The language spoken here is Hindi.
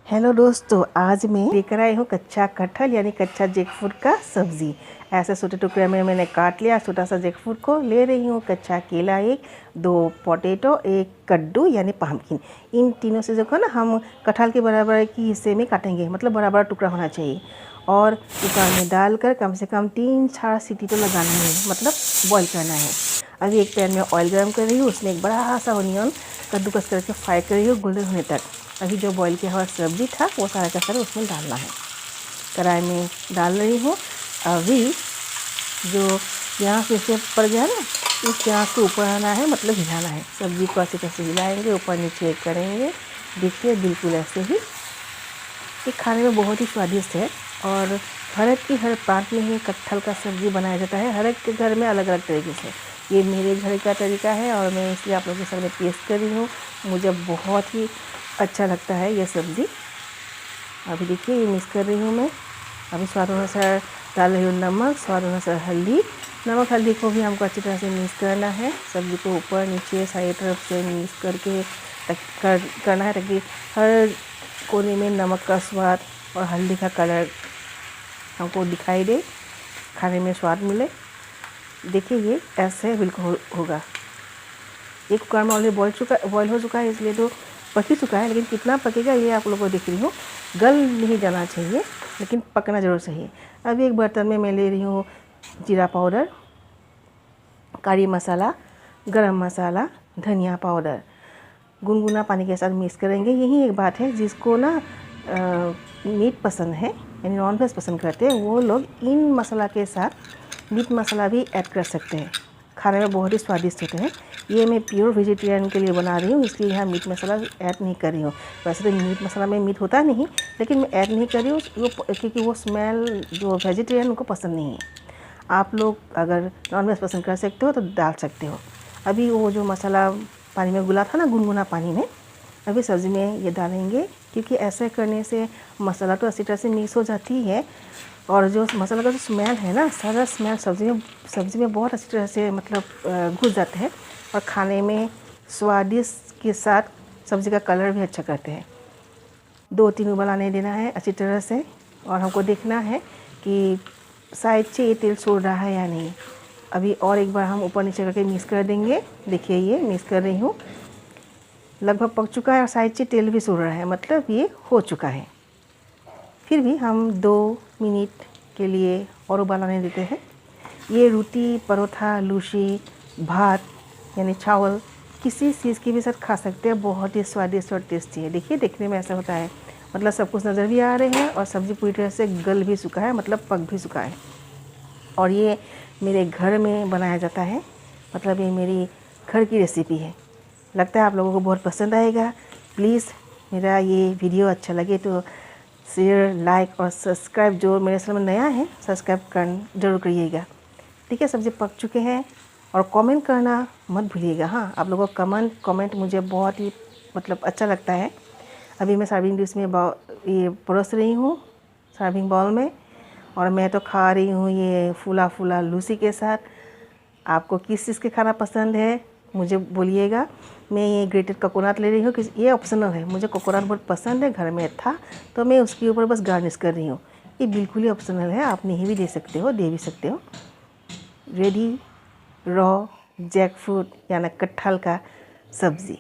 हेलो दोस्तों, आज मैं लेकर आई हूँ कच्चा कटहल यानी कच्चा जैकफ्रूट का सब्ज़ी। ऐसे छोटे टुकड़े में मैंने काट लिया छोटा सा जैकफ्रूट को। ले रही हूँ कच्चा केला एक, 2 पोटैटो, एक कद्दू यानी पम्पकिन। इन तीनों से जो है ना हम कटहल के बराबर की हिस्से में काटेंगे, मतलब बराबर टुकड़ा होना चाहिए। और कुकर में डालकर कम से कम 3-4 सीटी तो लगाना है, मतलब बॉईल करना है। अभी एक पैन में ऑयल गर्म कर रही हूँ, उसमें एक बड़ा सा ऑनियन कद्दूकस करके फ्राई कर रही हूँ गोल्डन होने तक। अभी जो बॉईल किया हुआ सब्ज़ी था वो सारा का सारा उसमें डालना है। कढ़ाई में डाल रही हूँ। अभी जो यहाँ से पड़ गया ना, उस गैस को ऊपर आना है, मतलब हिलाना है। सब्ज़ी को अच्छी तरह से हिलाएंगे, ऊपर नीचे करेंगे। देखिए बिल्कुल ऐसे ही। ये खाने में बहुत ही स्वादिष्ट है और भारत की हर प्रांत में ही कटहल का सब्ज़ी बनाया जाता है। हर एक के घर में अलग अलग तरीके से। ये मेरे घर का तरीका है और मैं इसलिए आप लोगों के सामने टेस्ट कर रही हूँ। मुझे बहुत ही अच्छा लगता है ये सब्ज़ी। अभी देखिए ये मिक्स कर रही हूँ मैं। अभी स्वाद अनुसार डाल रही हूँ नमक, स्वाद अनुसार हल्दी। नमक हल्दी को भी हमको अच्छी तरह से मिक्स करना है। सब्ज़ी को ऊपर नीचे सारी तरफ से मिक्स करके करना है, ताकि हर कोने में नमक का स्वाद और हल्दी का कलर हमको दिखाई दे, खाने में स्वाद मिले। देखिए ये ऐसे बिल्कुल होगा। एक कुकर में ऑलरेडी बॉयल हो चुका है, इसलिए तो पक ही चुका है। लेकिन कितना पकेगा ये आप लोगों को दिख रही हूँ। गल नहीं जाना चाहिए, लेकिन पकना ज़रूर चाहिए। अभी एक बर्तन में मैं ले रही हूँ जीरा पाउडर, करी मसाला, गरम मसाला, धनिया पाउडर। गुनगुना पानी के साथ मिक्स करेंगे। यही एक बात है, जिसको ना मीट पसंद है यानी नॉनवेज पसंद करते हैं, वो लोग इन मसाला के साथ मीट मसाला भी ऐड कर सकते हैं। खाने में बहुत ही स्वादिष्ट होते हैं। ये मैं प्योर वेजिटेरियन के लिए बना रही हूँ, इसलिए यहाँ मीट मसाला ऐड नहीं कर रही हूँ। वैसे तो मीट मसाला में मीट होता नहीं, लेकिन मैं ऐड नहीं कर रही हूँ क्योंकि वो स्मेल जो वेजिटेरियन उनको पसंद नहीं है। आप लोग अगर नॉनवेज पसंद कर सकते हो तो डाल सकते हो। अभी वो जो मसाला पानी में गुला था ना, गुनगुना पानी में, अभी सब्ज़ी में ये डालेंगे। क्योंकि ऐसे करने से मसाला तो अच्छी तरह से मिक्स हो जाती है और जो मसाला का जो स्मेल है ना, सारा स्मेल सब्ज़ी में बहुत अच्छी तरह से मतलब घुस जाते हैं और खाने में स्वादिष्ट के साथ सब्ज़ी का कलर भी अच्छा करते हैं। 2-3 उबाल आने देना है अच्छी तरह से और हमको देखना है कि साइड से ये तेल छोड़ रहा है या नहीं। अभी और एक बार हम ऊपर नीचे करके मिक्स कर देंगे। देखिए ये मिक्स कर रही हूँ, लगभग पक चुका है और साइड से तेल भी छोड़ रहा है, मतलब ये हो चुका है। फिर भी हम 2 मिनट के लिए और उबाल आने देते हैं। ये रोटी, परोठा, लूची, भात यानी चावल किसी चीज़ के भी साथ खा सकते हैं। बहुत ही स्वादिष्ट और टेस्टी है। देखिए देखने में ऐसा होता है, मतलब सब कुछ नज़र भी आ रहे हैं और सब्ज़ी पूरी तरह से गल भी चुका है, मतलब पक भी चुका है। और ये मेरे घर में बनाया जाता है, मतलब ये मेरी घर की रेसिपी है। लगता है आप लोगों को बहुत पसंद आएगा। प्लीज़ मेरा ये वीडियो अच्छा लगे तो शेयर, लाइक और सब्सक्राइब, जो मेरे चैनल में नया है सब्सक्राइब कर जरूर करिएगा। ठीक है, सब्ज़ी पक चुके हैं और कमेंट करना मत भूलिएगा। हाँ, आप लोगों का कमेंट मुझे बहुत ही मतलब अच्छा लगता है। अभी मैं सर्विंग डिश में ये परोस रही हूँ सर्विंग बाउल में, और मैं तो खा रही हूँ ये फूला फूला लूची के साथ। आपको किस चीज़ के खाना पसंद है मुझे बोलिएगा। मैं ये ग्रेटेड कोकोनट ले रही हूँ, कि ये ऑप्शनल है। मुझे कोकोनट बहुत पसंद है, घर में था तो मैं उसके ऊपर बस गार्निश कर रही हूँ। ये बिल्कुल ही ऑप्शनल है, आप नहीं भी दे सकते हो, दे भी सकते हो। रेडी रॉ जैकफ्रूट यानी कटहल का सब्ज़ी।